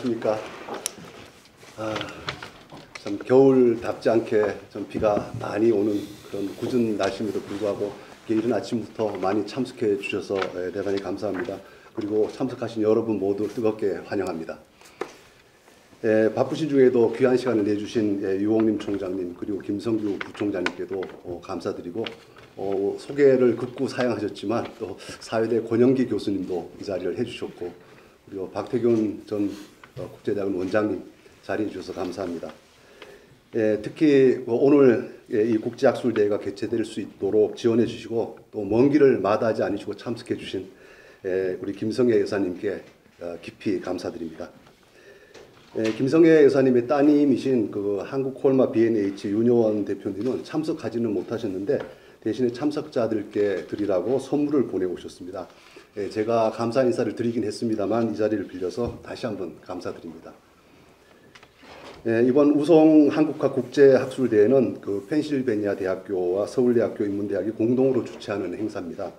안녕하십니까. 참 겨울답지 않게 좀 비가 많이 오는 그런 궂은 날씨임에도 불구하고 이른 아침부터 많이 참석해 주셔서 대단히 감사합니다. 그리고 참석하신 여러분 모두 뜨겁게 환영합니다. 바쁘신 중에도 귀한 시간을 내주신 유홍림 총장님 그리고 김성규 부총장님께도 감사드리고 소개를 극구 사양하셨지만 또 사회대 권영기 교수님도 이 자리를 해주셨고 그리고 박태균 전 국제대학원 원장님 자리해 주셔서 감사합니다. 특히 오늘 이 국제학술대회가 개최될 수 있도록 지원해 주시고 또 먼 길을 마다하지 않으시고 참석해 주신 우리 김성애 여사님께 깊이 감사드립니다. 김성애 여사님의 따님이신 그 한국콜마 B&H 윤여원 대표님은 참석하지는 못하셨는데 대신에 참석자들께 드리라고 선물을 보내오셨습니다. 제가 감사 인사를 드리긴 했습니다만 이 자리를 빌려서 다시 한번 감사드립니다. 이번 우송 한국학 국제학술대회는 그 펜실베니아 대학교와 서울대학교 인문대학이 공동으로 주최하는 행사입니다.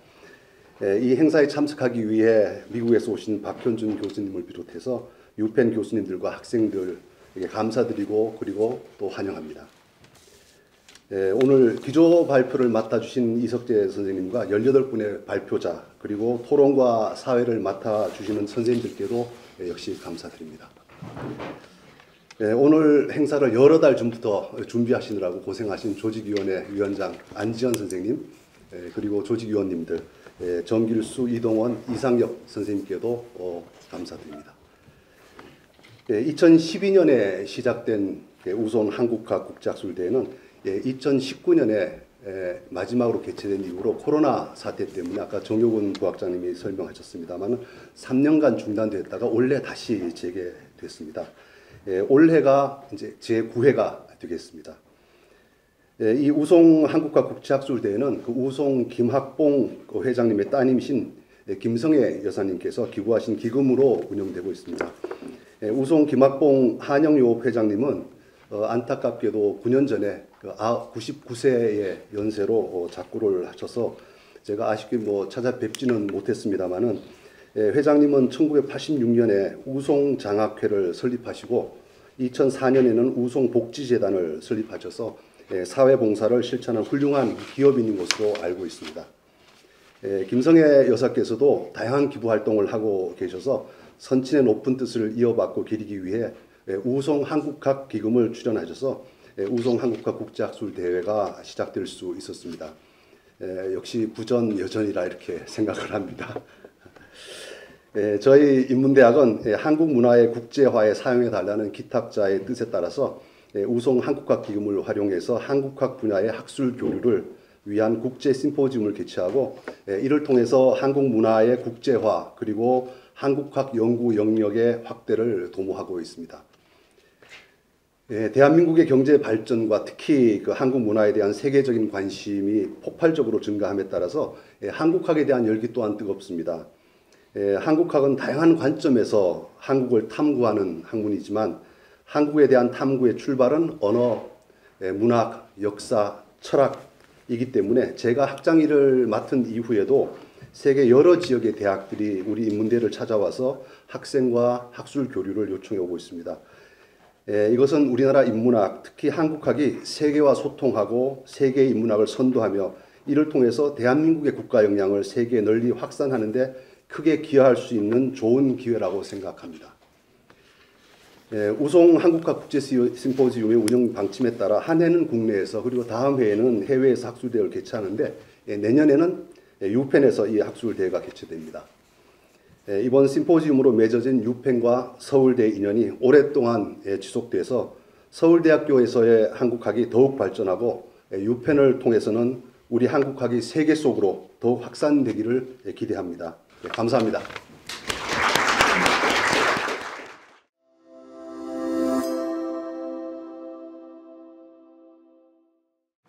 이 행사에 참석하기 위해 미국에서 오신 박현준 교수님을 비롯해서 유펜 교수님들과 학생들에게 감사드리고 그리고 또 환영합니다. 오늘 기조 발표를 맡아주신 이석재 선생님과 18분의 발표자 그리고 토론과 사회를 맡아주시는 선생님들께도 역시 감사드립니다. 오늘 행사를 여러 달 전부터 준비하시느라고 고생하신 조직위원회 위원장 안지현 선생님 그리고 조직위원님들 정길수, 이동원, 이상엽 선생님께도 감사드립니다. 2012년에 시작된 우송 한국학 국제학술대회는 2019년에 마지막으로 개최된 이후로 코로나 사태 때문에 아까 정효근 부학장님이 설명하셨습니다만 3년간 중단됐다가 올해 다시 재개됐습니다. 올해가 이제 제9회가 되겠습니다. 이 우송 한국학 국제학술대회는 그 우송 김학봉 회장님의 따님이신 김성애 여사님께서 기부하신 기금으로 운영되고 있습니다. 우송 김학봉 한영유업 회장님은 안타깝게도 9년 전에 99세의 연세로 작고를 하셔서 제가 아쉽게 찾아뵙지는 못했습니다만은 회장님은 1986년에 우송장학회를 설립하시고 2004년에는 우송복지재단을 설립하셔서 사회봉사를 실천한 훌륭한 기업인인 것으로 알고 있습니다. 김성애 여사께서도 다양한 기부활동을 하고 계셔서 선친의 높은 뜻을 이어받고 기리기 위해 우송 한국학 기금을 출연하셔서 우송 한국학 국제학술대회가 시작될 수 있었습니다. 역시 구전여전이라 이렇게 생각을 합니다. 저희 인문대학은 한국 문화의 국제화에 사용해달라는 기탁자의 뜻에 따라서 우송 한국학 기금을 활용해서 한국학 분야의 학술 교류를 위한 국제 심포지움을 개최하고 이를 통해서 한국 문화의 국제화 그리고 한국학 연구 영역의 확대를 도모하고 있습니다. 대한민국의 경제 발전과 특히 그 한국 문화에 대한 세계적인 관심이 폭발적으로 증가함에 따라서 한국학에 대한 열기 또한 뜨겁습니다. 한국학은 다양한 관점에서 한국을 탐구하는 학문이지만 한국에 대한 탐구의 출발은 언어, 문학, 역사, 철학이기 때문에 제가 학장일을 맡은 이후에도 세계 여러 지역의 대학들이 우리 인문대를 찾아와서 학생과 학술 교류를 요청해 오고 있습니다. 이것은 우리나라 인문학, 특히 한국학이 세계와 소통하고 세계의 인문학을 선도하며 이를 통해서 대한민국의 국가 역량을 세계에 널리 확산하는 데 크게 기여할 수 있는 좋은 기회라고 생각합니다. 우송 한국학 국제 심포지움의 운영 방침에 따라 한 해는 국내에서 그리고 다음 해에는 해외에서 학술대회를 개최하는데 내년에는 유펜에서 이 학술대회가 개최됩니다. 이번 심포지움으로 맺어진 유펜과 서울대 인연이 오랫동안 지속돼서 서울대학교에서의 한국학이 더욱 발전하고 유펜을 통해서는 우리 한국학이 세계 속으로 더욱 확산되기를 기대합니다. 감사합니다.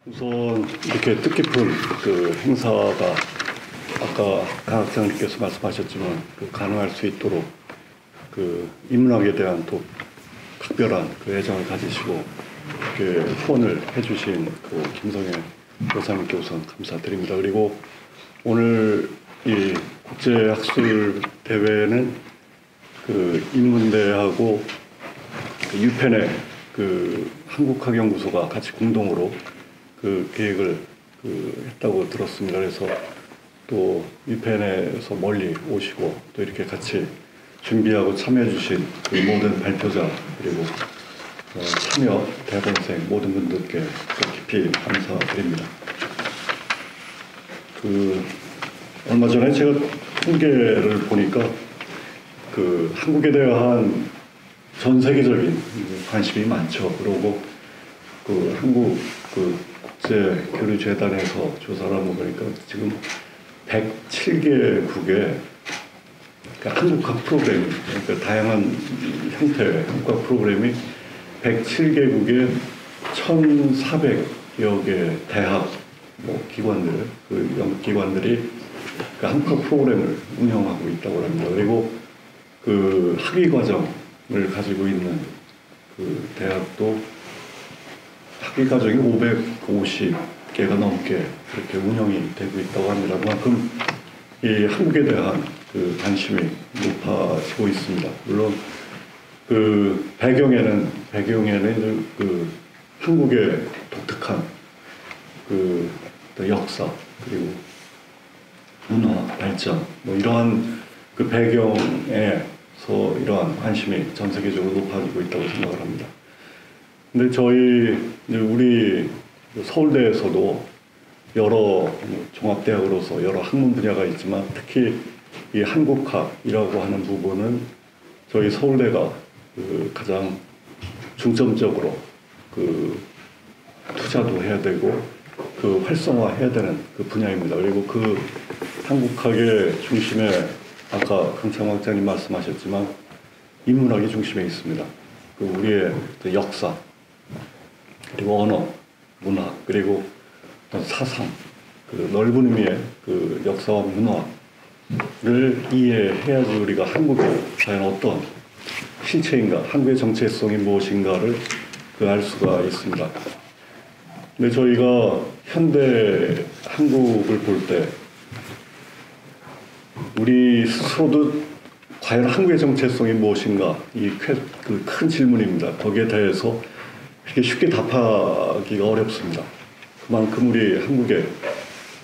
우선 이렇게 뜻깊은 그 행사가 아까 강 학생님께서 말씀하셨지만 가능할 수 있도록 그 인문학에 대한 또 특별한 그 애정을 가지시고 이렇게 후원을 해주신 그 김성애 여사님께 우선 감사드립니다. 그리고 오늘 이 국제학술 대회는 그 인문대하고 그 유펜의 그 한국학연구소가 같이 공동으로 그 계획을 했다고 들었습니다. 그래서 또 유펜에서 멀리 오시고 또 이렇게 같이 준비하고 참여해주신 그 모든 발표자 그리고 참여 대학원생 모든 분들께 깊이 감사드립니다. 얼마 전에 제가 통계를 보니까 한국에 대한 전 세계적인 관심이 많죠. 그리고 한국 국제교류재단에서 조사를 한번 보니까 지금 107개국의 한국학 프로그램, 그러니까 다양한 형태의 한국학 프로그램이 107개국의 1,400여 개 대학 기관들, 연구기관들이 한국학 프로그램을 운영하고 있다고 합니다. 그리고 학위 과정을 가지고 있는 대학도 학위 과정이 550개가 넘게 그렇게 운영이 되고 있다고 합니다. 그만큼 이 한국에 대한 관심이 높아지고 있습니다. 물론 배경에는 한국의 독특한 역사 그리고 문화 발전 이러한 배경에서 이러한 관심이 전 세계적으로 높아지고 있다고 생각을 합니다. 근데 우리 서울대에서도 여러 종합대학으로서 여러 학문 분야가 있지만 특히 이 한국학이라고 하는 부분은 저희 서울대가 가장 중점적으로 투자도 해야 되고 활성화해야 되는 분야입니다. 그리고 한국학의 중심에 아까 강창 학장님 말씀하셨지만 인문학이 중심에 있습니다. 우리의 역사 그리고 언어, 문화 그리고 사상 넓은 의미의 역사와 문화를 이해해야지 우리가 한국이 과연 어떤 실체인가, 한국의 정체성이 무엇인가를 알 수가 있습니다. 근데 저희가 현대 한국을 볼 때 우리 스스로도 과연 한국의 정체성이 무엇인가 큰 질문입니다. 거기에 대해서 이렇게 쉽게 답하기가 어렵습니다. 그만큼 우리 한국에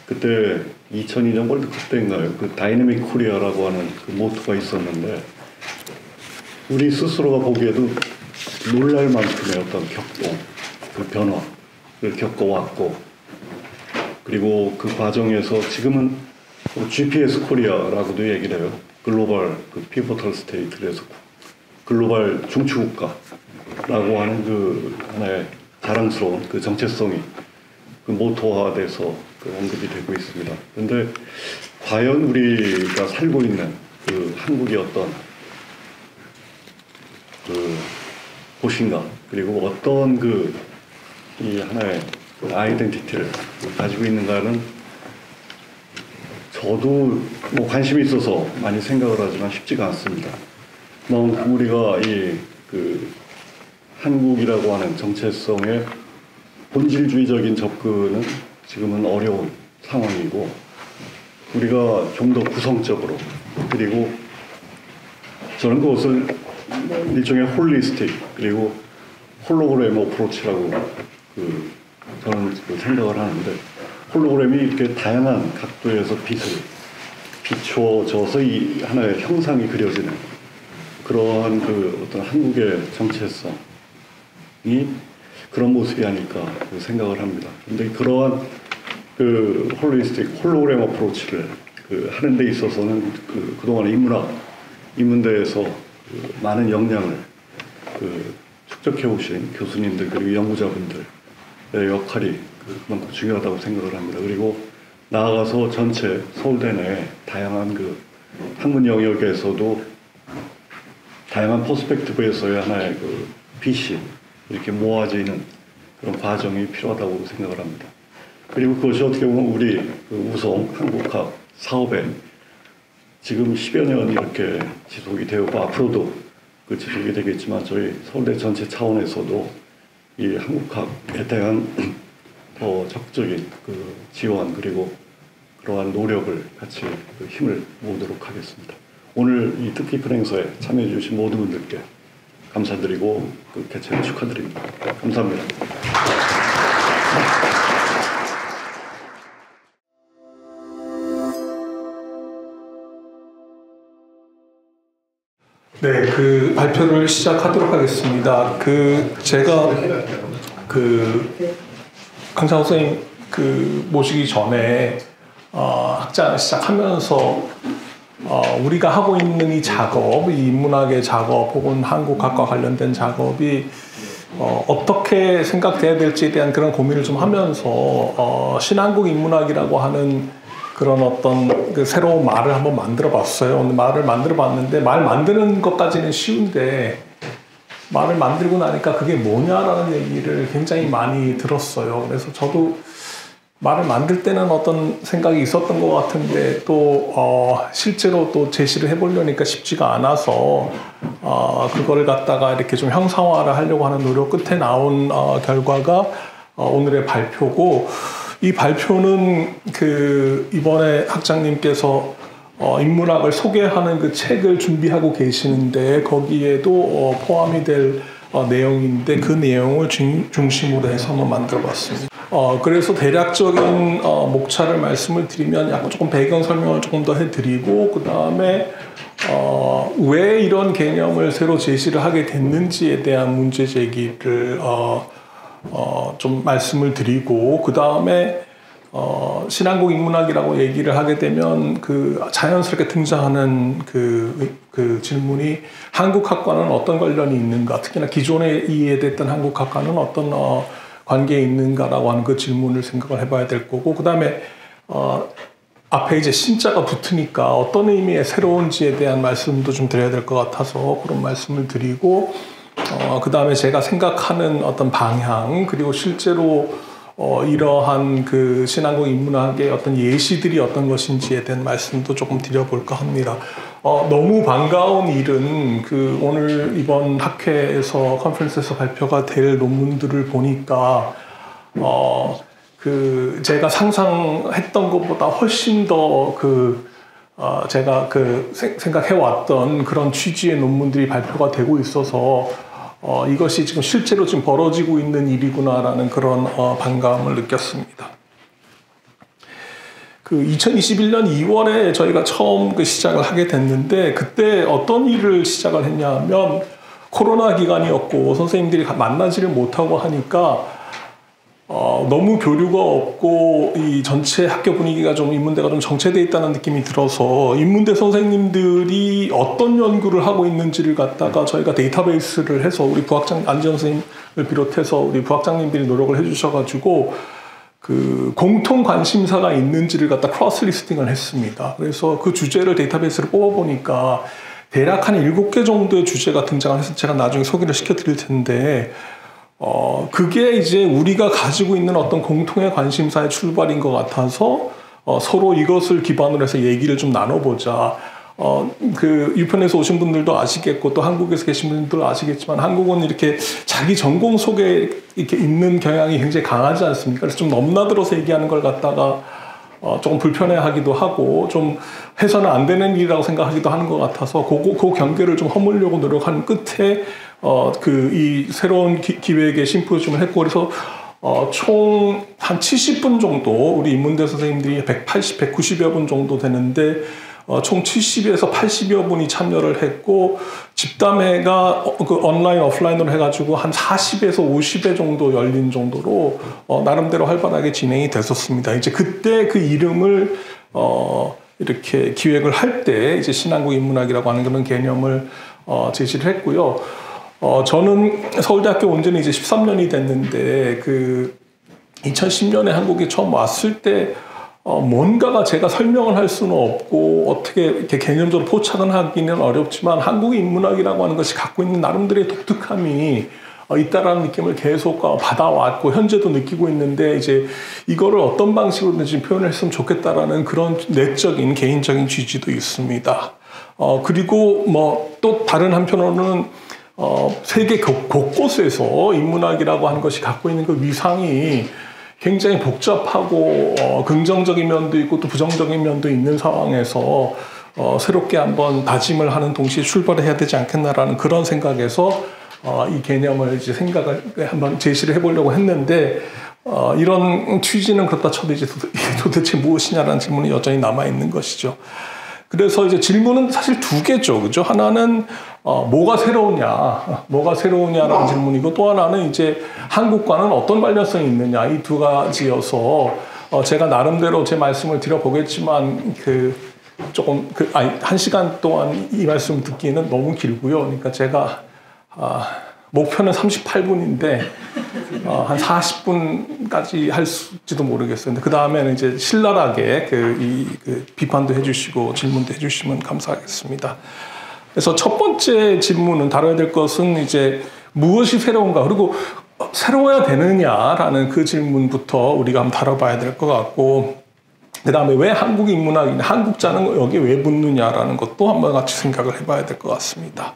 그때 2002년 월드컵 때인가요? 다이내믹 코리아라고 하는 모토가 있었는데 우리 스스로가 보기에도 놀랄 만큼의 어떤 격동, 변화를 겪어왔고 그리고 과정에서 지금은 GPS 코리아라고도 얘기를 해요. 글로벌 피보털 스테이트, 그래서 글로벌 중추국가라고 하는 하나의 자랑스러운 정체성이 모토화돼서 언급이 되고 있습니다. 그런데 과연 우리가 살고 있는 한국의 어떤 곳인가, 그리고 어떤 이 하나의 아이덴티티를 가지고 있는가는 저도 관심이 있어서 많이 생각을 하지만 쉽지가 않습니다. 우리가 한국이라고 하는 정체성의 본질주의적인 접근은 지금은 어려운 상황이고 우리가 좀 더 구성적으로 그리고 저는 그것을 일종의 홀리스틱 그리고 홀로그램 어프로치라고 저는 생각을 하는데 홀로그램이 이렇게 다양한 각도에서 빛을 비춰져서 이 하나의 형상이 그려지는 그러한 어떤 한국의 정체성이 그런 모습이 아닐까 생각을 합니다. 근데 그러한 홀리스틱 홀로그램 어프로치를 하는 데 있어서는 그동안 인문대에서 많은 역량을 축적해 오신 교수님들 그리고 연구자분들의 역할이 그만큼 중요하다고 생각을 합니다. 그리고 나아가서 전체 서울대 내 다양한 학문 영역에서도 다양한 퍼스펙티브에서의 하나의 빛이 이렇게 모아지는 그런 과정이 필요하다고 생각을 합니다. 그리고 그것이 어떻게 보면 우리 우성 한국학 사업에 지금 10여 년 이렇게 지속이 되었고 앞으로도 지속이 되겠지만 저희 서울대 전체 차원에서도 이 한국학에 대한 더 적극적인 지원 그리고 그러한 노력을 같이 힘을 모으도록 하겠습니다. 오늘 이 뜻깊은 행사에 참여해 주신 모든 분들께 감사드리고 그 개최를 축하드립니다. 감사합니다. 네, 그 발표를 시작하도록 하겠습니다. 제가 강창호 선생님 모시기 전에 학장 시작하면서 우리가 하고 있는 이 작업, 이 인문학의 작업 혹은 한국학과 관련된 작업이 어떻게 생각돼야 될지에 대한 그런 고민을 좀 하면서 신한국 인문학이라고 하는 그런 어떤 새로운 말을 한번 만들어 봤어요. 말을 만들어 봤는데 말 만드는 것까지는 쉬운데 말을 만들고 나니까 그게 뭐냐라는 얘기를 굉장히 많이 들었어요. 그래서 저도 말을 만들 때는 어떤 생각이 있었던 것 같은데 또 실제로 또 제시를 해보려니까 쉽지가 않아서 그거를 갖다가 이렇게 좀 형상화를 하려고 하는 노력 끝에 나온 결과가 오늘의 발표고, 이 발표는 이번에 학장님께서 인문학을 소개하는 그 책을 준비하고 계시는데 거기에도 포함이 될 내용인데 그 내용을 중심으로 해서 한번 만들어 봤습니다. 그래서 대략적인 목차를 말씀을 드리면 약간 조금 배경 설명을 조금 더 해드리고, 그 다음에 왜 이런 개념을 새로 제시를 하게 됐는지에 대한 문제 제기를 좀 말씀을 드리고, 그 다음에 신한국 인문학이라고 얘기를 하게 되면 자연스럽게 등장하는 그 질문이 한국학과는 어떤 관련이 있는가, 특히나 기존에 이해됐던 한국학과는 어떤 관계에 있는가라고 하는 그 질문을 생각을 해봐야 될 거고, 그 다음에 앞에 이제 신자가 붙으니까 어떤 의미의 새로운지에 대한 말씀도 좀 드려야 될 것 같아서 그런 말씀을 드리고, 그 다음에 제가 생각하는 어떤 방향, 그리고 실제로 이러한 신한국 인문학의 어떤 예시들이 어떤 것인지에 대한 말씀도 조금 드려볼까 합니다. 너무 반가운 일은 오늘 이번 학회에서 컨퍼런스에서 발표가 될 논문들을 보니까 제가 상상했던 것보다 훨씬 더 제가 생각해왔던 그런 취지의 논문들이 발표가 되고 있어서 이것이 지금 실제로 지금 벌어지고 있는 일이구나라는 그런 반감을 느꼈습니다. 2021년 2월에 저희가 처음 시작을 하게 됐는데, 그때 어떤 일을 시작을 했냐면 코로나 기간이었고 선생님들이 만나지를 못하고 하니까 너무 교류가 없고 이 전체 학교 분위기가 좀 인문대가 좀 정체되어 있다는 느낌이 들어서 인문대 선생님들이 어떤 연구를 하고 있는지를 갖다가 저희가 데이터베이스를 해서 우리 부학장 안지영 선생님을 비롯해서 우리 부학장님들이 노력을 해주셔가지고 공통 관심사가 있는지를 갖다 크로스 리스팅을 했습니다. 그래서 그 주제를 데이터베이스를 뽑아보니까 대략 한 7개 정도의 주제가 등장을 해서 제가 나중에 소개를 시켜드릴 텐데, 그게 이제 우리가 가지고 있는 어떤 공통의 관심사의 출발인 것 같아서 서로 이것을 기반으로 해서 얘기를 좀 나눠보자. 유편에서 오신 분들도 아시겠고 또 한국에서 계신 분들도 아시겠지만 한국은 이렇게 자기 전공 속에 이렇게 있는 경향이 굉장히 강하지 않습니까? 그래서 좀 넘나들어서 얘기하는 걸 갖다가 조금 불편해하기도 하고 좀 해서는 안 되는 일이라고 생각하기도 하는 것 같아서 그 경계를 좀 허물려고 노력한 끝에 이 새로운 기획의 심포지움을 했고, 그래서 총 한 70분 정도 우리 인문대 선생님들이 180, 190여 분 정도 되는데 총 70에서 80여 분이 참여를 했고, 집담회가 온라인 오프라인으로 해가지고 한 40에서 50회 정도 열린 정도로 나름대로 활발하게 진행이 됐었습니다. 이제 그때 그 이름을 이렇게 기획을 할 때 이제 신한국 인문학이라고 하는 그런 개념을 제시를 했고요. 저는 서울대학교 온 지는 이제 13년이 됐는데 2010년에 한국에 처음 왔을 때 뭔가가 제가 설명을 할 수는 없고 어떻게 이렇게 개념적으로 포착은 하기는 어렵지만 한국의 인문학이라고 하는 것이 갖고 있는 나름대로의 독특함이 있다라는 느낌을 계속 받아왔고 현재도 느끼고 있는데, 이제 이거를 어떤 방식으로든지 표현을 했으면 좋겠다라는 그런 내적인 개인적인 취지도 있습니다. 그리고 또 다른 한편으로는 세계 곳곳에서 인문학이라고 하는 것이 갖고 있는 그 위상이 굉장히 복잡하고 긍정적인 면도 있고 또 부정적인 면도 있는 상황에서 새롭게 한번 다짐을 하는 동시에 출발을 해야 되지 않겠나라는 그런 생각에서 이 개념을 이제 생각을 한번 제시를 해보려고 했는데 이런 취지는 그렇다 쳐도 이제 도대체 무엇이냐라는 질문이 여전히 남아 있는 것이죠. 그래서 이제 질문은 사실 두 개죠, 그죠? 하나는 뭐가 새로우냐라는 질문이고 또 하나는 이제 한국과는 어떤 관련성이 있느냐 이 두 가지여서 제가 나름대로 제 말씀을 드려보겠지만 한 시간 동안 이 말씀 듣기는 너무 길고요. 그러니까 제가 목표는 38분인데 한 40분까지 할지도 모르겠어요. 근데 그 다음에는 이제 신랄하게 비판도 해주시고 질문도 해주시면 감사하겠습니다. 그래서 첫 번째 질문은 다뤄야 될 것은 이제 무엇이 새로운가 그리고 새로워야 되느냐라는 그 질문부터 우리가 한번 다뤄봐야 될 것 같고 그 다음에 왜 한국 인문학이냐 한국자는 여기에 왜 붙느냐라는 것도 한번 같이 생각을 해봐야 될 것 같습니다.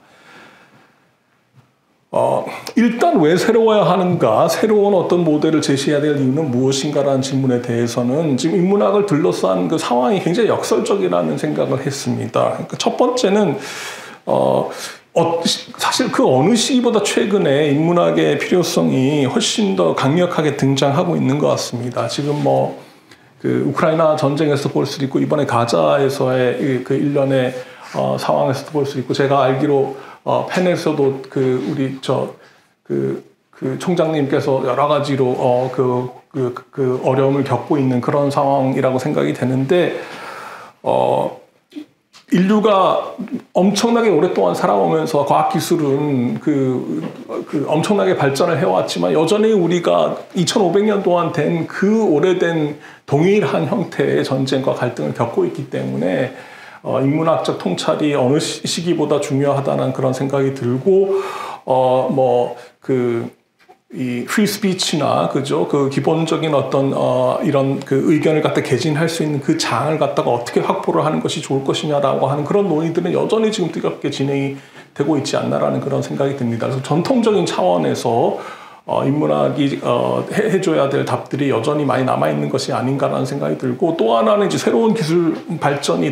일단 왜 새로워야 하는가, 새로운 어떤 모델을 제시해야 될 이유는 무엇인가라는 질문에 대해서는 지금 인문학을 둘러싼 그 상황이 굉장히 역설적이라는 생각을 했습니다. 그러니까 첫 번째는 사실 그 어느 시기보다 최근에 인문학의 필요성이 훨씬 더 강력하게 등장하고 있는 것 같습니다. 지금 그 우크라이나 전쟁에서 볼 수 있고 이번에 가자에서의 그 일련의 상황에서도 볼 수 있고 제가 알기로 펜에서도 우리 총장님께서 여러 가지로 어려움을 겪고 있는 그런 상황이라고 생각이 되는데 인류가 엄청나게 오랫동안 살아오면서 과학기술은 엄청나게 발전을 해왔지만 여전히 우리가 2500년 동안 된 그 오래된 동일한 형태의 전쟁과 갈등을 겪고 있기 때문에 인문학적 통찰이 어느 시기보다 중요하다는 그런 생각이 들고 이 프리 스피치나 그죠 그 기본적인 어떤 이런 의견을 갖다 개진할 수 있는 그 장을 갖다가 어떻게 확보를 하는 것이 좋을 것이냐라고 하는 그런 논의들은 여전히 지금 뜨겁게 진행이 되고 있지 않나라는 그런 생각이 듭니다. 그래서 전통적인 차원에서 인문학이 해줘야 될 답들이 여전히 많이 남아 있는 것이 아닌가라는 생각이 들고 또 하나는 이제 새로운 기술 발전이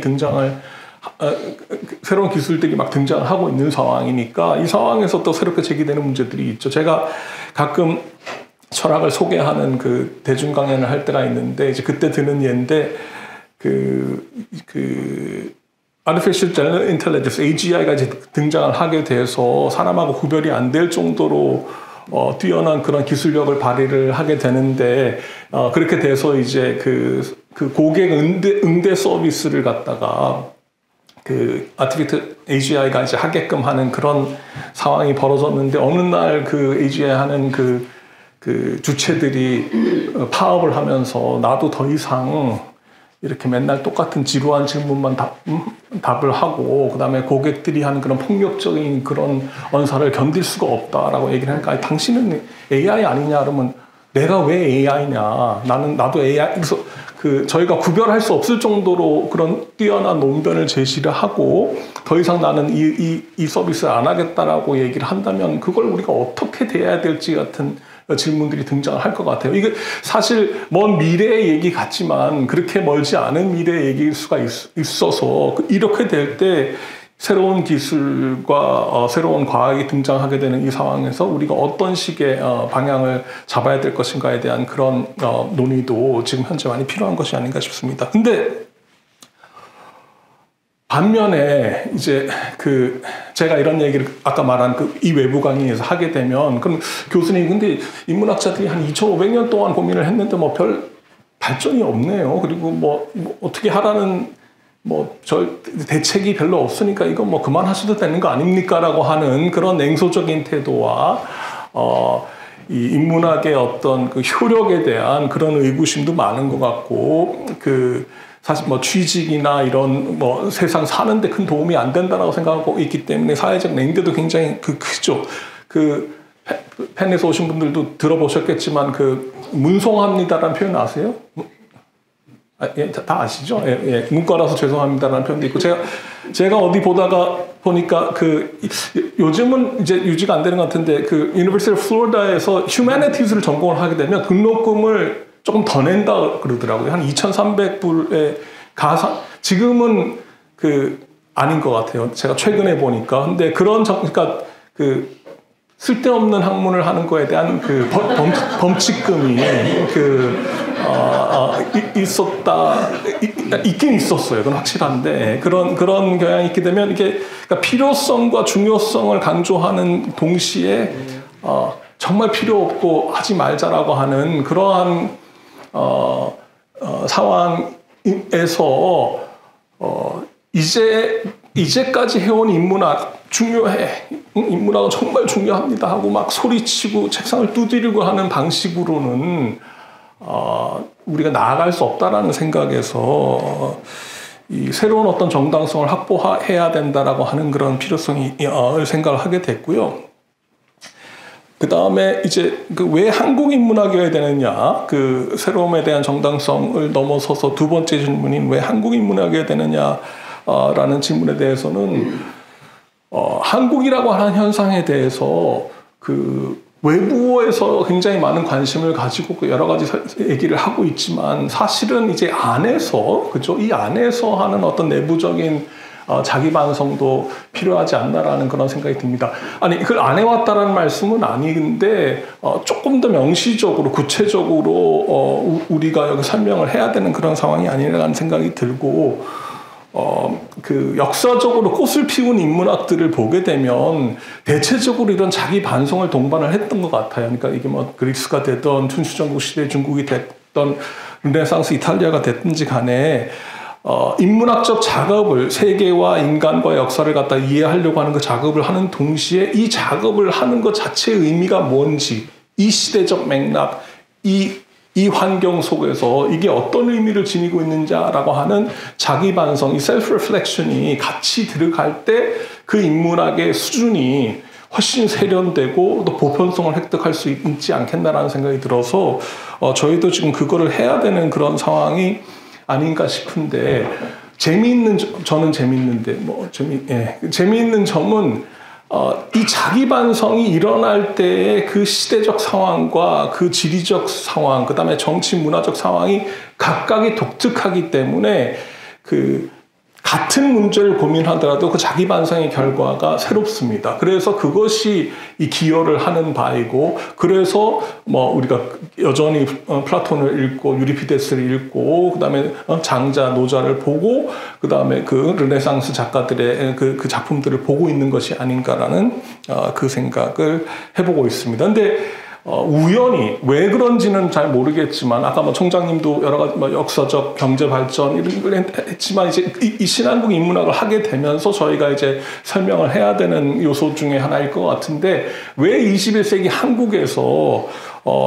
새로운 기술들이 막 등장하고 있는 상황이니까 이 상황에서 또 새롭게 제기되는 문제들이 있죠. 제가 가끔 철학을 소개하는 대중 강연을 할 때가 있는데 이제 그때 드는 예인데 Artificial General Intelligence (AGI가) 이제 등장을 하게 돼서 사람하고 구별이 안 될 정도로 뛰어난 그런 기술력을 발휘를 하게 되는데 그렇게 돼서 이제 고객 응대 서비스를 갖다가 Artificial AGI가 이제 하게끔 하는 그런 상황이 벌어졌는데 어느 날 AGI 하는 주체들이 파업을 하면서 나도 더 이상 이렇게 맨날 똑같은 지루한 질문만 답을 하고 그다음에 고객들이 하는 그런 폭력적인 그런 언사를 견딜 수가 없다라고 얘기를 하니까 당신은 AI 아니냐 그러면 내가 왜 AI냐 나도 AI 그래서 저희가 구별할 수 없을 정도로 그런 뛰어난 논변을 제시를 하고 더 이상 나는 이 서비스를 안 하겠다라고 얘기를 한다면 그걸 우리가 어떻게 대해야 될지 같은 질문들이 등장을 할 것 같아요. 이게 사실 먼 미래의 얘기 같지만 그렇게 멀지 않은 미래의 얘기일 수가 있어서 이렇게 될 때 새로운 기술과 새로운 과학이 등장하게 되는 이 상황에서 우리가 어떤 식의 방향을 잡아야 될 것인가에 대한 그런 논의도 지금 현재 많이 필요한 것이 아닌가 싶습니다. 근데 반면에 이제 제가 이런 얘기를 아까 말한 이 외부 강의에서 하게 되면 그럼 교수님 근데 인문학자들이 한 2500년 동안 고민을 했는데 별 발전이 없네요. 그리고 어떻게 하라는 대책이 별로 없으니까 이건 그만하셔도 되는 거 아닙니까라고 하는 그런 냉소적인 태도와 이 인문학의 어떤 효력에 대한 그런 의구심도 많은 것 같고 사실 취직이나 이런 세상 사는데 큰 도움이 안 된다라고 생각하고 있기 때문에 사회적 냉대도 굉장히 크죠. 펜에서 오신 분들도 들어보셨겠지만 문송합니다라는 표현 아세요? 다 아시죠? 예, 문과라서 죄송합니다라는 표현도 있고 제가 어디 보니까 요즘은 이제 유지가 안 되는 것 같은데 University of Florida에서 Humanities를 전공을 하게 되면 등록금을 조금 더 낸다 그러더라고요. 한 2,300불에 지금은 아닌 것 같아요. 제가 최근에 보니까. 근데 그러니까 그 쓸데없는 학문을 하는 거에 대한 그 범칙금이 있긴 있었어요. 그건 확실한데 그런 경향이 있게 되면 이게 그러니까 필요성과 중요성을 강조하는 동시에 정말 필요 없고 하지 말자라고 하는 그러한 상황에서 이제까지 해온 인문학 중요해. 인문학은 정말 중요합니다 하고 막 소리치고 책상을 두드리고 하는 방식으로는 우리가 나아갈 수 없다라는 생각에서 이 새로운 어떤 정당성을 확보해야 된다라고 하는 그런 필요성이 생각을 하게 됐고요. 그 다음에 이제 왜 한국 인문학이어야 되느냐, 그 새로움에 대한 정당성을 넘어서서 두 번째 질문인 왜 한국 인문학이어야 되느냐라는 질문에 대해서는 한국이라고 하는 현상에 대해서 그 외부에서 굉장히 많은 관심을 가지고 여러 가지 얘기를 하고 있지만 사실은 이제 안에서 그죠? 이 안에서 하는 어떤 내부적인 자기 반성도 필요하지 않나라는 그런 생각이 듭니다. 아니 그걸 안 해왔다라는 말씀은 아닌데 조금 더 명시적으로 구체적으로 우리가 여기 설명을 해야 되는 그런 상황이 아니라는 생각이 들고 그 역사적으로 꽃을 피운 인문학들을 보게 되면 대체적으로 이런 자기 반성을 동반을 했던 것 같아요. 그러니까 이게 뭐 그리스가 됐던 춘추전국 시대 중국이 됐던 르네상스 이탈리아가 됐든지 간에 인문학적 작업을 세계와 인간과 역사를 갖다 이해하려고 하는 그 작업을 하는 동시에 이 작업을 하는 것 자체의 의미가 뭔지 이 시대적 맥락 이 환경 속에서 이게 어떤 의미를 지니고 있는지라고 하는 자기 반성, 이 셀프 리플렉션이 같이 들어갈 때 그 인문학의 수준이 훨씬 세련되고 또 보편성을 획득할 수 있지 않겠나라는 생각이 들어서 저희도 지금 그거를 해야 되는 그런 상황이 아닌가 싶은데 저는 재미있는데 재미있는 점은 이 자기 반성이 일어날 때의 그 시대적 상황과 그 지리적 상황, 그 다음에 정치 문화적 상황이 각각이 독특하기 때문에 그 같은 문제를 고민하더라도 그 자기 반성의 결과가 새롭습니다. 그래서 그것이 이 기여를 하는 바이고, 그래서 뭐 우리가 여전히 플라톤을 읽고 유리피데스를 읽고, 그다음에 장자, 노자를 보고, 그다음에 그 르네상스 작가들의 그 작품들을 보고 있는 것이 아닌가라는 그 생각을 해보고 있습니다. 근데 우연히 왜 그런지는 잘 모르겠지만 아까 뭐 총장님도 여러 가지 뭐 역사적 경제 발전 이런 걸 했지만 이제 이 신한국 인문학을 하게 되면서 저희가 이제 설명을 해야 되는 요소 중에 하나일 것 같은데 왜 21세기 한국에서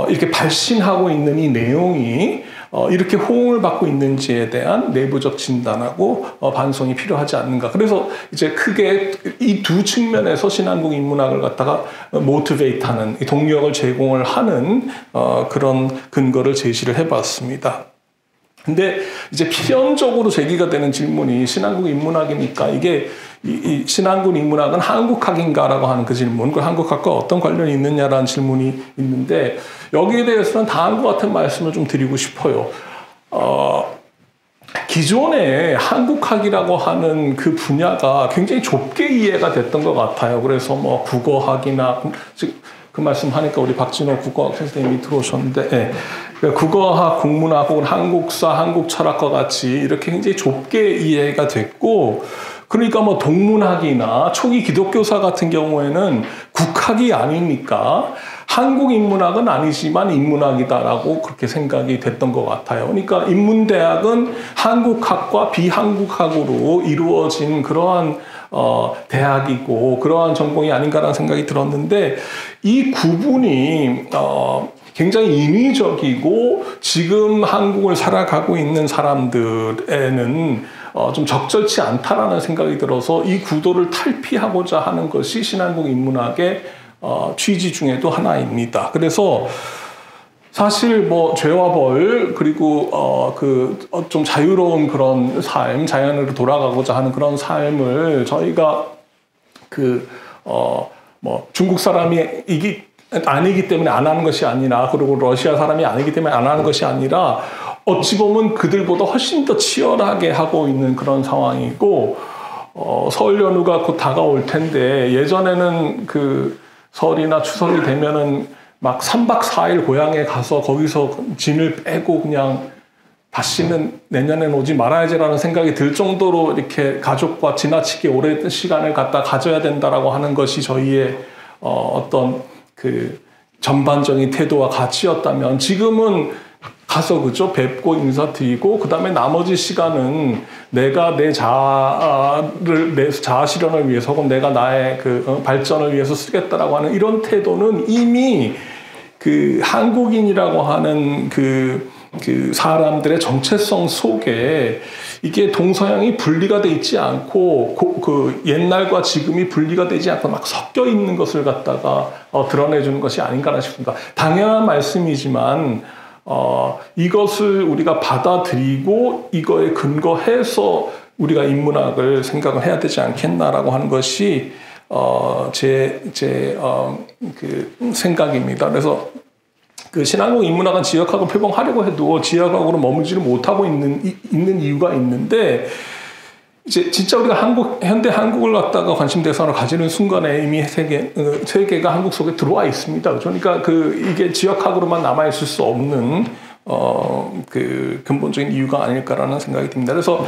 이렇게 발신하고 있는 이 내용이 이렇게 호응을 받고 있는지에 대한 내부적 진단하고 반성이 필요하지 않는가. 그래서 이제 크게 이 두 측면에서 신한국 인문학을 갖다가 모티베이트하는, 동력을 제공을 하는 그런 근거를 제시를 해봤습니다. 근데 이제 필연적으로 제기가 되는 질문이 신한국 인문학이니까 이게 이 신한국 인문학은 한국학인가라고 하는 그 질문, 그 한국학과 어떤 관련이 있느냐라는 질문이 있는데 여기에 대해서는 다음과 같은 말씀을 좀 드리고 싶어요. 기존에 한국학이라고 하는 그 분야가 굉장히 좁게 이해가 됐던 것 같아요. 그래서 뭐 국어학이나 그 말씀하니까 우리 박진호 국어학 선생님이 들어오셨는데, 네. 국어학, 국문학 혹은 한국사, 한국철학과 같이 이렇게 굉장히 좁게 이해가 됐고, 그러니까 뭐 동문학이나 초기 기독교사 같은 경우에는 국학이 아니니까 한국 인문학은 아니지만 인문학이다라고 그렇게 생각이 됐던 것 같아요. 그러니까 인문대학은 한국학과 비한국학으로 이루어진 그러한 대학이고 그러한 전공이 아닌가라는 생각이 들었는데 이 구분이 굉장히 인위적이고 지금 한국을 살아가고 있는 사람들에는 좀 적절치 않다라는 생각이 들어서 이 구도를 탈피하고자 하는 것이 신한국 인문학의 취지 중에도 하나입니다. 그래서 사실 뭐 죄와 벌 그리고 좀 자유로운 그런 삶, 자연으로 돌아가고자 하는 그런 삶을 저희가 뭐 중국 사람이 아니기 때문에 안 하는 것이 아니라, 그리고 러시아 사람이 아니기 때문에 안 하는 것이 아니라 어찌 보면 그들보다 훨씬 더 치열하게 하고 있는 그런 상황이고, 설 연휴가 곧 다가올 텐데 예전에는 그 설이나 추석이 되면은 막 3박 4일 고향에 가서 거기서 짐을 빼고 그냥 다시는 내년엔 오지 말아야지라는 생각이 들 정도로 이렇게 가족과 지나치게 오랜 시간을 갖다 가져야 된다라고 하는 것이 저희의 어떤 그 전반적인 태도와 가치였다면 지금은 가서 그죠 뵙고 인사드리고 그 다음에 나머지 시간은 내가 내 자아 실현을 위해서 혹은 내가 나의 그 발전을 위해서 쓰겠다라고 하는 이런 태도는 이미 그 한국인이라고 하는 그 사람들의 정체성 속에 이게 동서양이 분리가 돼 있지 않고 그 옛날과 지금이 분리가 되지 않고 막 섞여 있는 것을 갖다가 드러내주는 것이 아닌가 싶습니다. 당연한 말씀이지만 이것을 우리가 받아들이고 이거에 근거해서 우리가 인문학을 생각을 해야 되지 않겠나라고 하는 것이 그 생각입니다. 그래서 그 신한국 인문학은 지역학을 표방하려고 해도 지역학으로 머물지를 못하고 있는 이유가 있는데 이제 진짜 우리가 현대 한국을 갖다가 관심 대상으로 가지는 순간에 이미 세계가 한국 속에 들어와 있습니다. 그러니까 이게 지역학으로만 남아 있을 수 없는 그 근본적인 이유가 아닐까라는 생각이 듭니다. 그래서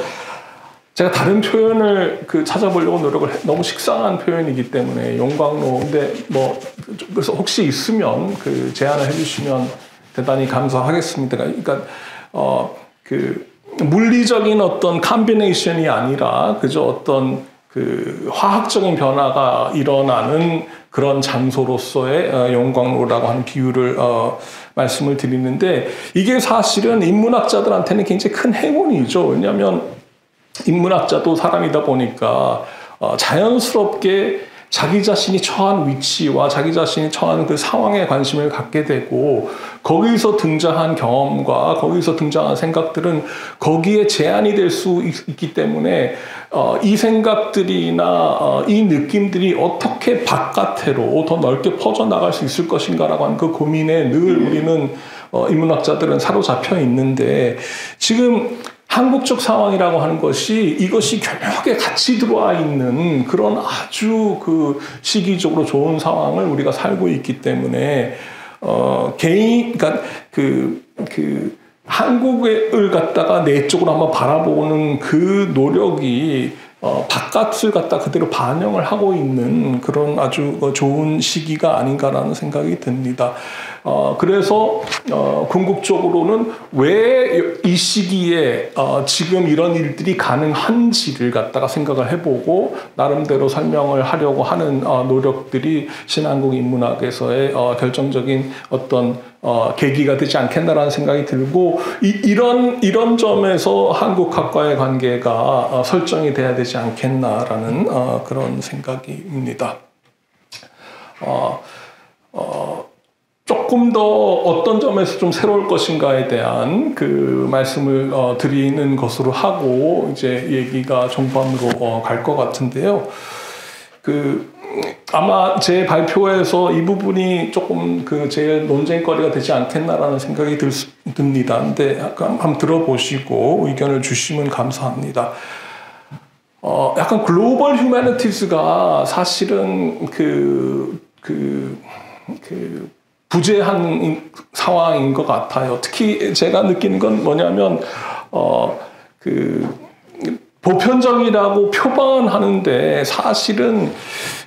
제가 다른 표현을 찾아보려고 노력을 너무 식상한 표현이기 때문에 용광로인데 그래서 혹시 있으면 제안을 해주시면 대단히 감사하겠습니다. 그러니까 물리적인 어떤 컴비네이션이 아니라 그저 어떤 화학적인 변화가 일어나는 그런 장소로서의 용광로라고 하는 비유를 말씀을 드리는데 이게 사실은 인문학자들한테는 굉장히 큰 행운이죠. 왜냐하면 인문학자도 사람이다 보니까 자연스럽게 자기 자신이 처한 위치와 자기 자신이 처한 그 상황에 관심을 갖게 되고 거기서 등장한 경험과 거기서 등장한 생각들은 거기에 제한이 될 수 있기 때문에 이 생각들이나 이 느낌들이 어떻게 바깥으로 더 넓게 퍼져나갈 수 있을 것인가라고 하는 그 고민에 늘 우리는 인문학자들은 사로잡혀 있는데 지금 한국적 상황이라고 하는 것이 이것이 교묘하게 같이 들어와 있는 그런 아주 시기적으로 좋은 상황을 우리가 살고 있기 때문에 그러니까 한국을 갖다가 내적으로 한번 바라보는 그 노력이 바깥을 갖다 그대로 반영을 하고 있는 그런 아주 좋은 시기가 아닌가라는 생각이 듭니다. 그래서 궁극적으로는 왜 이 시기에 지금 이런 일들이 가능한지를 갖다가 생각을 해보고 나름대로 설명을 하려고 하는 노력들이 신한국 인문학에서의 결정적인 어떤 계기가 되지 않겠나라는 생각이 들고 이런 점에서 한국학과의 관계가 설정이 돼야 되지 않겠나라는 그런 생각입니다. 조금 더 어떤 점에서 좀 새로울 것인가에 대한 말씀을 드리는 것으로 하고 이제 얘기가 종반으로 갈 것 같은데요. 아마 제 발표에서 이 부분이 조금 제일 논쟁거리가 되지 않겠나라는 생각이 듭니다. 근데 한번 들어보시고 의견을 주시면 감사합니다. 약간 글로벌 휴머니티즈가 사실은 부재한 상황인 것 같아요. 특히 제가 느끼는 건 뭐냐면 보편적이라고 표방은 하는데 사실은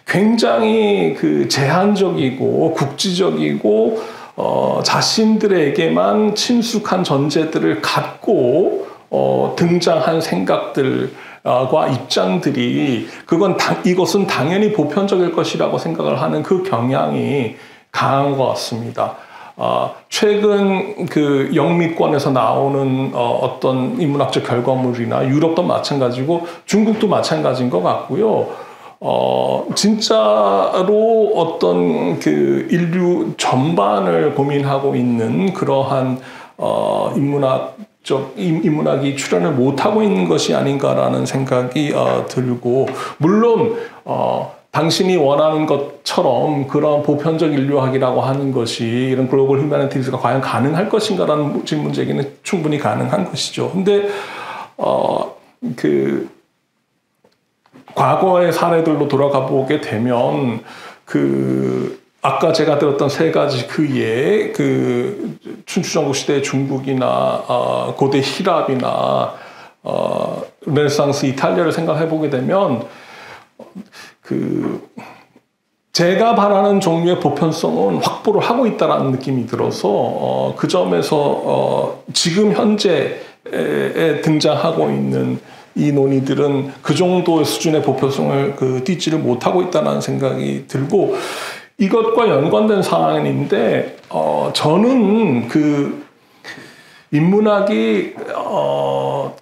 굉장히 제한적이고 국지적이고 자신들에게만 친숙한 전제들을 갖고 등장한 생각들과 입장들이 이것은 당연히 보편적일 것이라고 생각을 하는 그 경향이 강한 것 같습니다. 최근 영미권에서 나오는 어떤 인문학적 결과물이나 유럽도 마찬가지고 중국도 마찬가지인 것 같고요. 진짜로 어떤 인류 전반을 고민하고 있는 그러한 인문학이 출현을 못하고 있는 것이 아닌가라는 생각이 들고 물론 당신이 원하는 것처럼 그런 보편적 인류학이라고 하는 것이 이런 글로벌 휴머니티즈가 과연 가능할 것인가라는 질문 제기는 충분히 가능한 것이죠. 근데 과거의 사례들로 돌아가 보게 되면 아까 제가 들었던 세 가지 예 춘추전국 시대 중국이나 고대 히랍이나 르네상스 이탈리아를 생각해 보게 되면 제가 바라는 종류의 보편성은 확보를 하고 있다는 느낌이 들어서 그 점에서 지금 현재에 등장하고 있는 이 논의들은 그 정도의 수준의 보편성을 띠지를 못하고 있다는 생각이 들고, 이것과 연관된 사안인데 저는 인문학이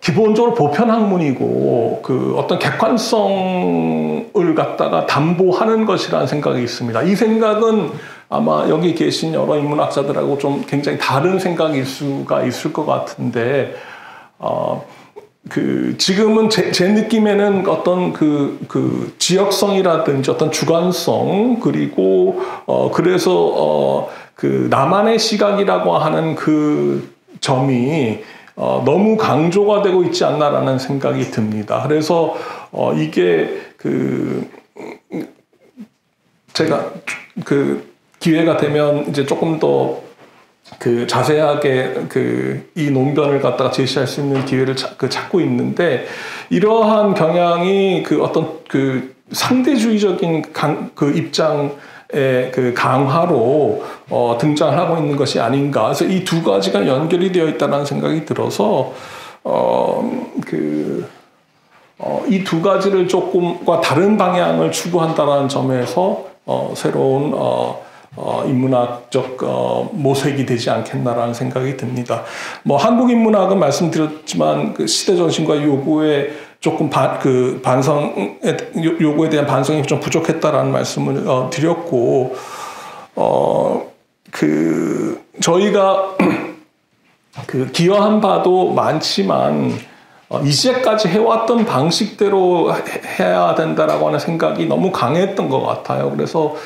기본적으로 보편학문이고 어떤 객관성을 갖다가 담보하는 것이라는 생각이 있습니다. 이 생각은 아마 여기 계신 여러 인문학자들하고 좀 굉장히 다른 생각일 수가 있을 것 같은데, 지금은 제 느낌에는 어떤 지역성이라든지 어떤 주관성, 그리고 그래서 나만의 시각이라고 하는 점이 너무 강조가 되고 있지 않나라는 생각이 듭니다. 그래서 이게 제가 기회가 되면 이제 조금 더 자세하게 이 논변을 갖다가 제시할 수 있는 기회를 찾고 있는데, 이러한 경향이 어떤 상대주의적인 입장의 강화로 등장하고 있는 것이 아닌가. 그래서 이 두 가지가 연결이 되어 있다는 생각이 들어서 이 두 가지를 조금과 다른 방향을 추구한다는 점에서 새로운 인문학적 모색이 되지 않겠나라는 생각이 듭니다. 한국 인문학은 말씀드렸지만 시대 정신과 요구에 조금 요구에 대한 반성이 좀 부족했다라는 말씀을 드렸고, 저희가 기여한 바도 많지만 이제까지 해왔던 방식대로 해야 된다라고 하는 생각이 너무 강했던 것 같아요. 그래서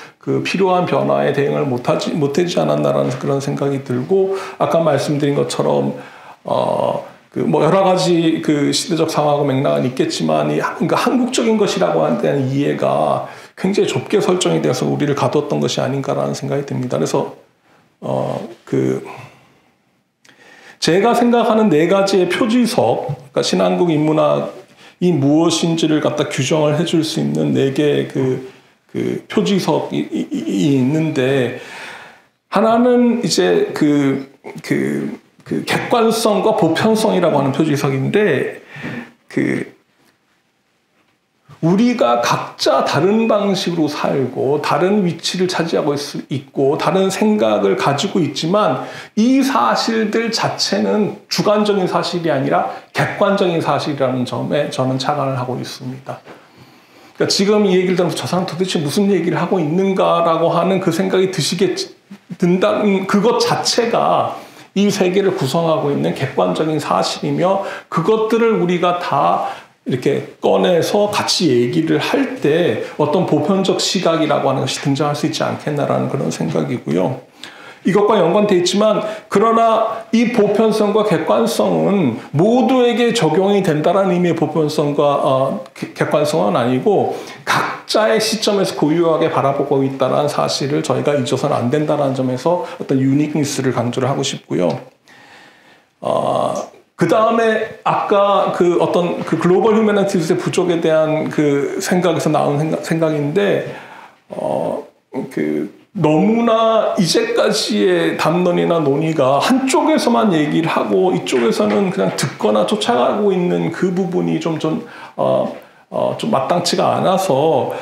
필요한 변화에 대응을 못하지 않았나라는 그런 생각이 들고, 아까 말씀드린 것처럼 여러 가지 시대적 상황과 맥락은 있겠지만 그러니까 한국적인 것이라고 하는 데는 이해가 굉장히 좁게 설정이 돼서 우리를 가뒀던 것이 아닌가라는 생각이 듭니다. 그래서 제가 생각하는 네 가지의 표지석, 그러니까 신한국 인문학이 무엇인지를 갖다 규정을 해줄 수 있는 네 개의 표지석이 있는데, 하나는 이제 객관성과 보편성이라고 하는 표지석인데, 우리가 각자 다른 방식으로 살고 다른 위치를 차지하고 있고 다른 생각을 가지고 있지만, 이 사실들 자체는 주관적인 사실이 아니라 객관적인 사실이라는 점에 저는 착안을 하고 있습니다. 그러니까 지금 이 얘기를 들으면서 저 사람 도대체 무슨 얘기를 하고 있는가라고 하는 생각이 든다는 그것 자체가 이 세계를 구성하고 있는 객관적인 사실이며, 그것들을 우리가 다 이렇게 꺼내서 같이 얘기를 할 때 어떤 보편적 시각이라고 하는 것이 등장할 수 있지 않겠나라는 그런 생각이고요. 이것과 연관되어 있지만, 그러나 이 보편성과 객관성은 모두에게 적용이 된다는 의미의 보편성과 객관성은 아니고 각자의 시점에서 고유하게 바라보고 있다는 사실을 저희가 잊어서는 안 된다는 점에서 어떤 유니크니스를 강조를 하고 싶고요. 그 다음에 아까 어떤 글로벌 휴머니티스의 부족에 대한 생각에서 나온 생각인데, 너무나 이제까지의 담론이나 논의가 한쪽에서만 얘기를 하고 이쪽에서는 그냥 듣거나 쫓아가고 있는 그 부분이 좀 마땅치가 않아서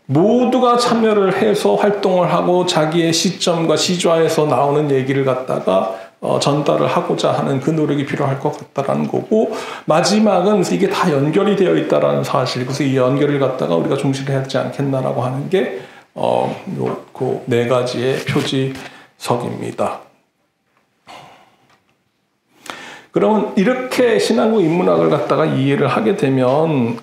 모두가 참여를 해서 활동을 하고 자기의 시점과 시좌에서 나오는 얘기를 갖다가 전달을 하고자 하는 그 노력이 필요할 것 같다라는 거고, 마지막은 이게 다 연결이 되어 있다라는 사실, 그래서 이 연결을 갖다가 우리가 중시를 해야 되지 않겠나라고 하는 게 그 네 가지의 표지석입니다. 그러면 이렇게 신한국 인문학을 갖다가 이해를 하게 되면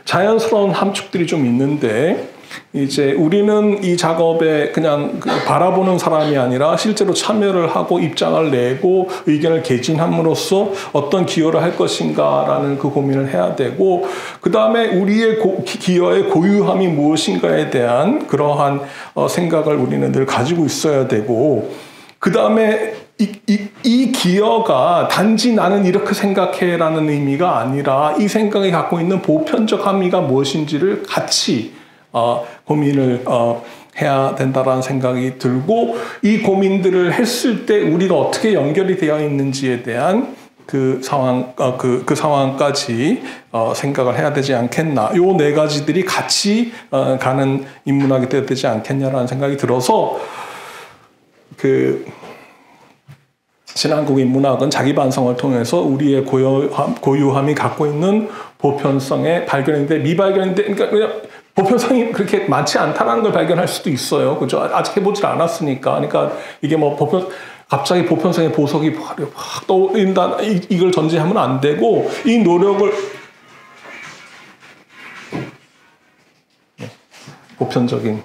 자연스러운 함축들이 좀 있는데, 이제 우리는 이 작업에 그냥 바라보는 사람이 아니라 실제로 참여를 하고 입장을 내고 의견을 개진함으로써 어떤 기여를 할 것인가라는 그 고민을 해야 되고, 그 다음에 우리의 기여의 고유함이 무엇인가에 대한 그러한 생각을 우리는 늘 가지고 있어야 되고, 그 다음에 이 기여가 단지 나는 이렇게 생각해라는 의미가 아니라 이 생각이 갖고 있는 보편적 함의가 무엇인지를 같이 고민을 해야 된다라는 생각이 들고, 이 고민들을 했을 때 우리가 어떻게 연결이 되어 있는지에 대한 그 상황까지 생각을 해야 되지 않겠나. 요 네 가지들이 같이 가는 인문학이 되어야 되지 않겠냐라는 생각이 들어서, 신한국 인문학은 자기 반성을 통해서 우리의 고유함이 갖고 있는 보편성의 발견인데, 미발견인데, 그러니까 그냥 보편성이 그렇게 많지 않다는 걸 발견할 수도 있어요. 그죠? 아직 해보질 않았으니까. 그러니까 이게 뭐 갑자기 보편성의 보석이 확 떠오른다, 이걸 전제하면 안 되고, 이 노력을, 보편적인,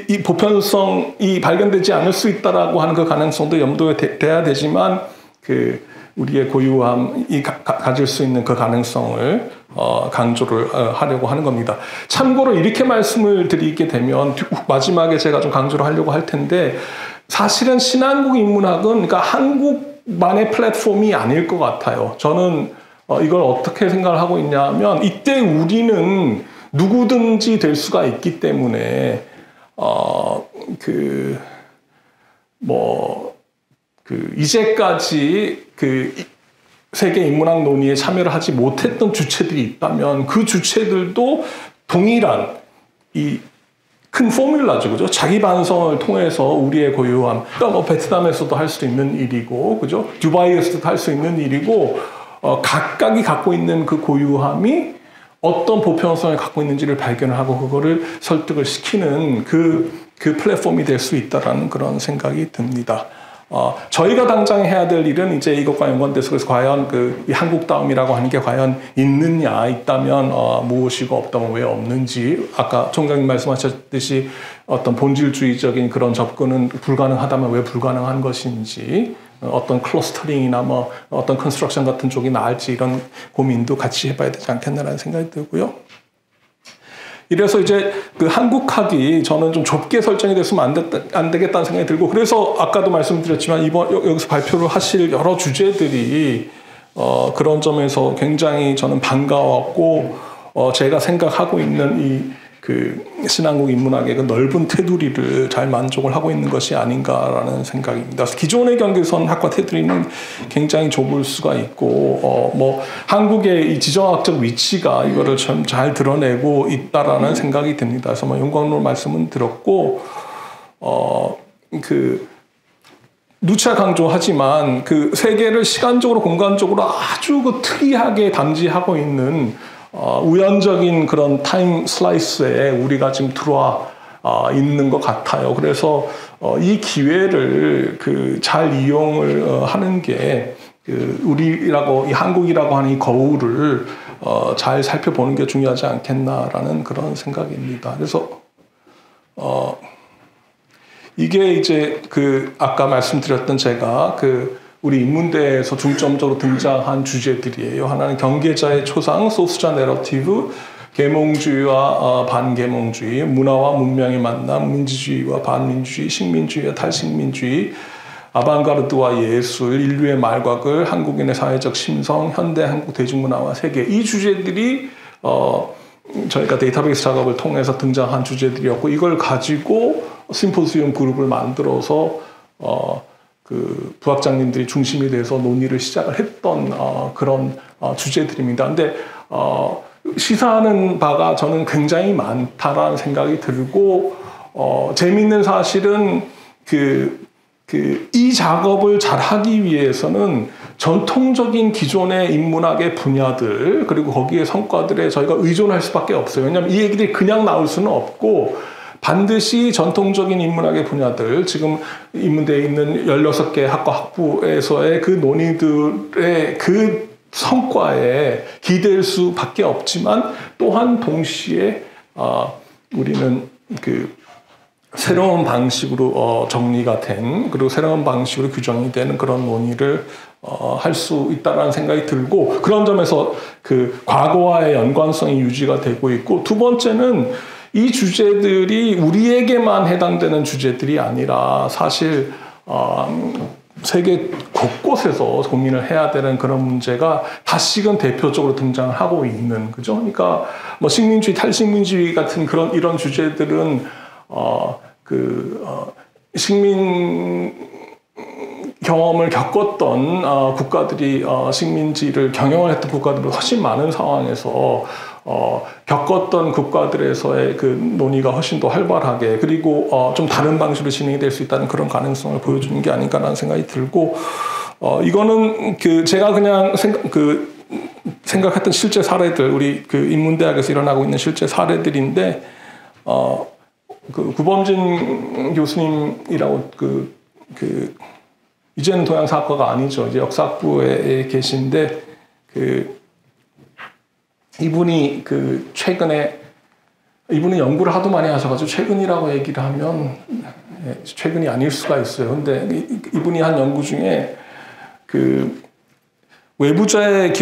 이 보편성이 발견되지 않을 수 있다라고 하는 그 가능성도 염두에 돼야 되지만, 우리의 고유함이 가질 수 있는 그 가능성을 강조를 하려고 하는 겁니다. 참고로 이렇게 말씀을 드리게 되면 마지막에 제가 좀 강조를 하려고 할 텐데, 사실은 신한국 인문학은 그러니까 한국만의 플랫폼이 아닐 것 같아요. 저는 이걸 어떻게 생각을 하고 있냐면, 이때 우리는 누구든지 될 수가 있기 때문에 이제까지 세계 인문학 논의에 참여를 하지 못했던 주체들이 있다면 그 주체들도 동일한 이 큰 포뮬라죠, 그죠? 자기 반성을 통해서 우리의 고유함, 그러니까 뭐 베트남에서도 할 수 있는 일이고, 그죠? 두바이에서도 할 수 있는 일이고, 각각이 갖고 있는 그 고유함이 어떤 보편성을 갖고 있는지를 발견을 하고 그거를 설득을 시키는 그 플랫폼이 될 수 있다라는 그런 생각이 듭니다. 저희가 당장 해야 될 일은 이제 이것과 연관돼서 그래서 과연 이 한국다움이라고 하는 게 과연 있느냐, 있다면 무엇이고 없다면 왜 없는지, 아까 총장님 말씀하셨듯이 어떤 본질주의적인 그런 접근은 불가능하다면 왜 불가능한 것인지, 어떤 클러스터링이나 뭐 어떤 컨스트럭션 같은 쪽이 나을지 이런 고민도 같이 해봐야 되지 않겠나라는 생각이 들고요. 이래서 이제 한국학이 저는 좀 좁게 설정이 됐으면 안 되겠다는 생각이 들고, 그래서 아까도 말씀드렸지만 여기서 발표를 하실 여러 주제들이 그런 점에서 굉장히 저는 반가웠고, 제가 생각하고 있는 신한국 인문학의 그 넓은 테두리를 잘 만족을 하고 있는 것이 아닌가라는 생각입니다. 기존의 경계선 학과 테두리는 굉장히 좁을 수가 있고, 한국의 이 지정학적 위치가 이거를 참 잘 드러내고 있다라는 생각이 듭니다. 그래서 영광로 말씀은 들었고, 누차 강조하지만 세계를 시간적으로 공간적으로 아주 특이하게 담지하고 있는 우연적인 그런 타임 슬라이스에 우리가 지금 들어와 있는 것 같아요. 그래서 이 기회를 잘 이용을 하는 게 우리라고, 이 한국이라고 하는 이 거울을 잘 살펴보는 게 중요하지 않겠나라는 그런 생각입니다. 그래서 이게 이제 아까 말씀드렸던 제가 우리 인문대에서 중점적으로 등장한 주제들이에요. 하나는 경계자의 초상, 소수자 내러티브, 계몽주의와 반계몽주의, 문화와 문명의 만남, 민주주의와 반민주주의, 식민주의와 탈식민주의, 아방가르드와 예술, 인류의 말곽을, 한국인의 사회적 심성, 현대 한국 대중문화와 세계, 이 주제들이 저희가 데이터베이스 작업을 통해서 등장한 주제들이었고, 이걸 가지고 심포지움 그룹을 만들어서 부학장님들이 중심이 돼서 논의를 시작을 했던 그런 주제들입니다. 근데 시사하는 바가 저는 굉장히 많다라는 생각이 들고, 재미있는 사실은 이 작업을 잘 하기 위해서는 전통적인 기존의 인문학의 분야들, 그리고 거기에 성과들에 저희가 의존할 수밖에 없어요. 왜냐하면 이 얘기들이 그냥 나올 수는 없고, 반드시 전통적인 인문학의 분야들, 지금 인문대에 있는 16개 학과 학부에서의 그 논의들의 성과에 기댈 수밖에 없지만 또한 동시에 우리는 그 새로운 방식으로 정리가 된 그리고 새로운 방식으로 규정이 되는 그런 논의를 할 수 있다라는 생각이 들고 그런 점에서 그 과거와의 연관성이 유지가 되고 있고 두 번째는 이 주제들이 우리에게만 해당되는 주제들이 아니라 사실 세계 곳곳에서 고민을 해야 되는 그런 문제가 다시금 대표적으로 등장을 하고 있는 그죠? 그러니까 뭐 식민주의, 탈식민주의 같은 이런 주제들은 식민 경험을 겪었던 국가들이 식민지를 경영을 했던 국가들보다 훨씬 많은 상황에서 겪었던 국가들에서의 그 논의가 훨씬 더 활발하게 그리고 좀 다른 방식으로 진행이 될 수 있다는 그런 가능성을 보여주는 게 아닌가라는 생각이 들고 이거는 제가 그냥 생각했던 실제 사례들 우리 인문대학에서 일어나고 있는 실제 사례들인데 구범진 교수님이라고 이제는 동양사학과가 아니죠. 이제 역사학부에 계신데 이분이 최근에 이분은 연구를 하도 많이 하셔가지고 최근이라고 얘기를 하면 최근이 아닐 수가 있어요. 근데 이분이 한 연구 중에 외부자의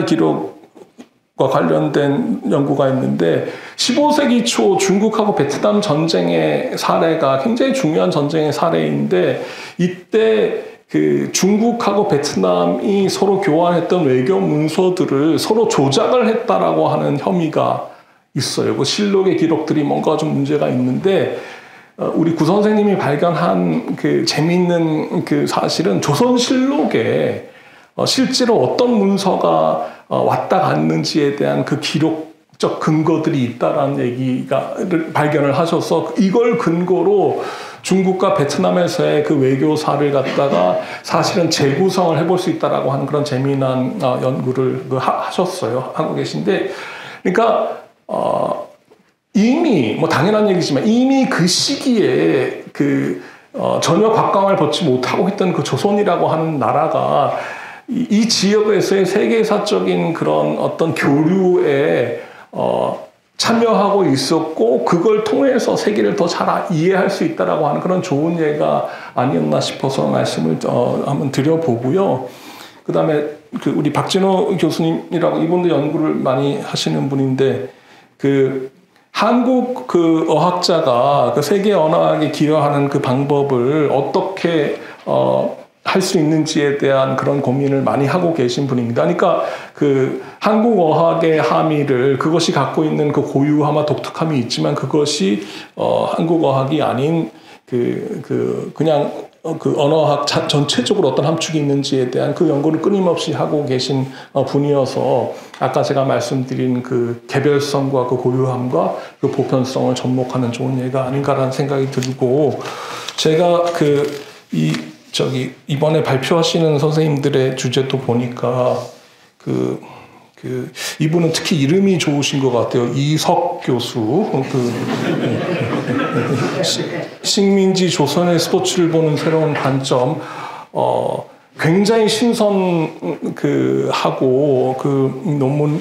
기록과 관련된 연구가 있는데 15세기 초 중국하고 베트남 전쟁의 사례가 굉장히 중요한 전쟁의 사례인데 이때 중국하고 베트남이 서로 교환했던 외교 문서들을 서로 조작을 했다라고 하는 혐의가 있어요. 실록의 기록들이 뭔가 좀 문제가 있는데 우리 구 선생님이 발견한 재미있는 사실은 조선실록에 실제로 어떤 문서가 왔다 갔는지에 대한 기록적 근거들이 있다라는 얘기를 발견을 하셔서 이걸 근거로 중국과 베트남에서의 외교사를 갖다가 사실은 재구성을 해볼 수 있다라고 하는 그런 재미난 연구를 하셨어요. 하고 계신데, 그러니까 이미 당연한 얘기지만 이미 그 시기에 전혀 각광을 받지 못하고 있던 조선이라고 하는 나라가 이 지역에서의 세계사적인 그런 어떤 교류에 참여하고 있었고 그걸 통해서 세계를 더 잘 이해할 수 있다라고 하는 그런 좋은 예가 아니었나 싶어서 말씀을 한번 드려보고요. 그다음에 우리 박진호 교수님이라고 이분도 연구를 많이 하시는 분인데 한국 어학자가 세계 언어학에 기여하는 방법을 어떻게 할 수 있는지에 대한 그런 고민을 많이 하고 계신 분입니다. 그러니까 한국 어학의 함의를 그것이 갖고 있는 고유함과 독특함이 있지만 그것이 한국 어학이 아닌 그냥 언어학 전체적으로 어떤 함축이 있는지에 대한 연구를 끊임없이 하고 계신 분이어서 아까 제가 말씀드린 개별성과 고유함과 보편성을 접목하는 좋은 예가 아닌가라는 생각이 들고 제가 이번에 발표하시는 선생님들의 주제도 보니까 이분은 특히 이름이 좋으신 것 같아요. 이석 교수. 식민지 조선의 스포츠를 보는 새로운 관점. 굉장히 신선하고 논문을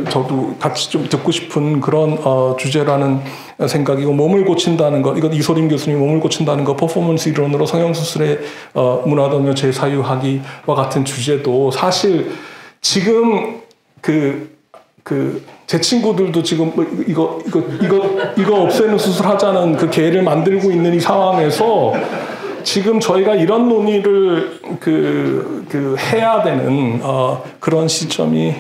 저도 같이 좀 듣고 싶은 그런 주제라는 생각이고 몸을 고친다는 것, 이건 이소림 교수님이 몸을 고친다는 것, 퍼포먼스 이론으로 성형수술의 문화도며 재사유하기와 같은 주제도 사실 지금 제 친구들도 지금 이거 없애는 수술하자는 계획을 만들고 있는 이 상황에서 지금 저희가 이런 논의를 해야 되는 그런 시점이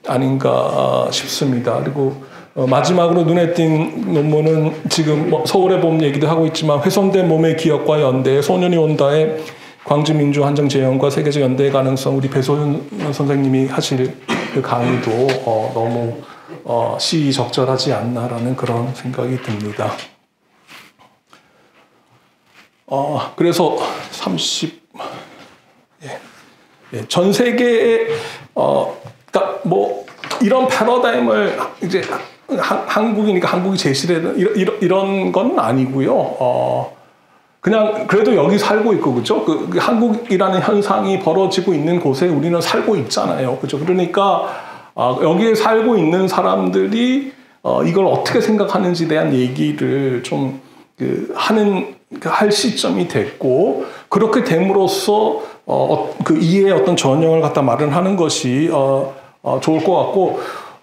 아닌가 싶습니다. 그리고 마지막으로 눈에 띈 논문은 지금 서울의 봄 얘기도 하고 있지만 훼손된 몸의 기억과 연대, 소년이 온다의 광주민주환정재현과 세계적 연대의 가능성, 우리 배소윤 선생님이 하실 강의도 너무 시의적절하지 않나라는 그런 생각이 듭니다. 그래서 전 세계에 그러니까 이런 패러다임을 이제 한국이니까 한국이 제시를 이런 건 아니고요. 그냥 그래도 여기 살고 있고 그죠? 그 한국이라는 현상이 벌어지고 있는 곳에 우리는 살고 있잖아요, 그죠? 그러니까 여기에 살고 있는 사람들이 이걸 어떻게 생각하는지에 대한 얘기를 좀 할 시점이 됐고 그렇게 됨으로써 그 이해의 어떤 전형을 갖다 마련하는 것이 좋을 것 같고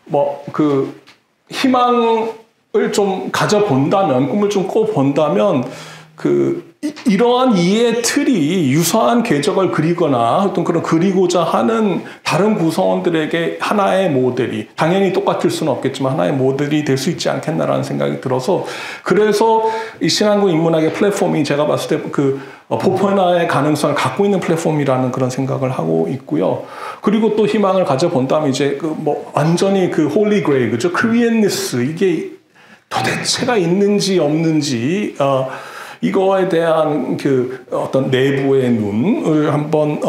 뭐 그 희망을 좀 가져본다면 꿈을 좀 꿔본다면 이러한 이해의 틀이 유사한 궤적을 그리거나 어떤 그런 그리고자 하는 다른 구성원들에게 하나의 모델이 당연히 똑같을 수는 없겠지만 하나의 모델이 될 수 있지 않겠나라는 생각이 들어서 그래서 이 신한국 인문학의 플랫폼이 제가 봤을 때 보편화의 가능성을 갖고 있는 플랫폼이라는 그런 생각을 하고 있고요. 그리고 또 희망을 가져본다면 이제 완전히 홀리 그레이 그죠? 크리에니스 이게 도대체가 있는지 없는지 이거에 대한 어떤 내부의 눈을 한번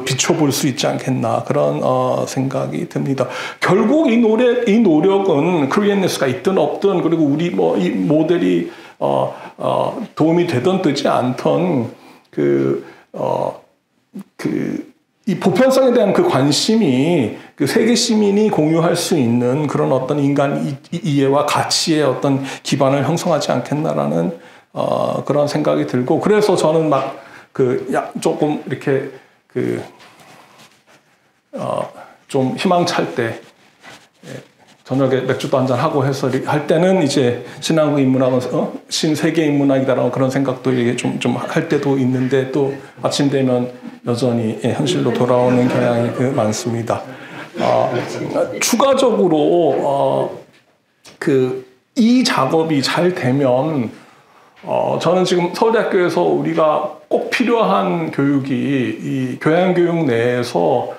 비춰볼 수 있지 않겠나 그런 생각이 듭니다. 결국 이 노력은 크리에니스가 있든 없든 그리고 우리 이 모델이 도움이 되든 되지 않던 이 보편성에 대한 관심이 세계 시민이 공유할 수 있는 그런 어떤 인간 이해와 가치의 어떤 기반을 형성하지 않겠나라는 그런 생각이 들고 그래서 저는 조금 이렇게 좀 희망찰 때 저녁에 맥주도 한잔 하고 해서 할 때는 이제 신한국 인문학은 신세계 인문학이다라는 그런 생각도 이게 좀 할 때도 있는데 또 아침 되면 여전히 현실로 돌아오는 경향이 많습니다. 추가적으로 이 작업이 잘 되면 저는 지금 서울대학교에서 우리가 꼭 필요한 교육이 이 교양교육 내에서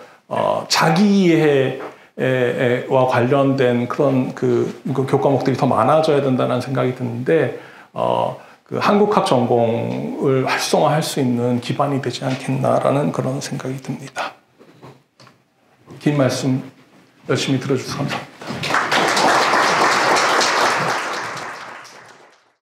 자기 이해와 관련된 그런 교과목들이 더 많아져야 된다는 생각이 드는데 한국학 전공을 활성화할 수 있는 기반이 되지 않겠나라는 그런 생각이 듭니다. 긴 말씀 열심히 들어주셔서 감사합니다.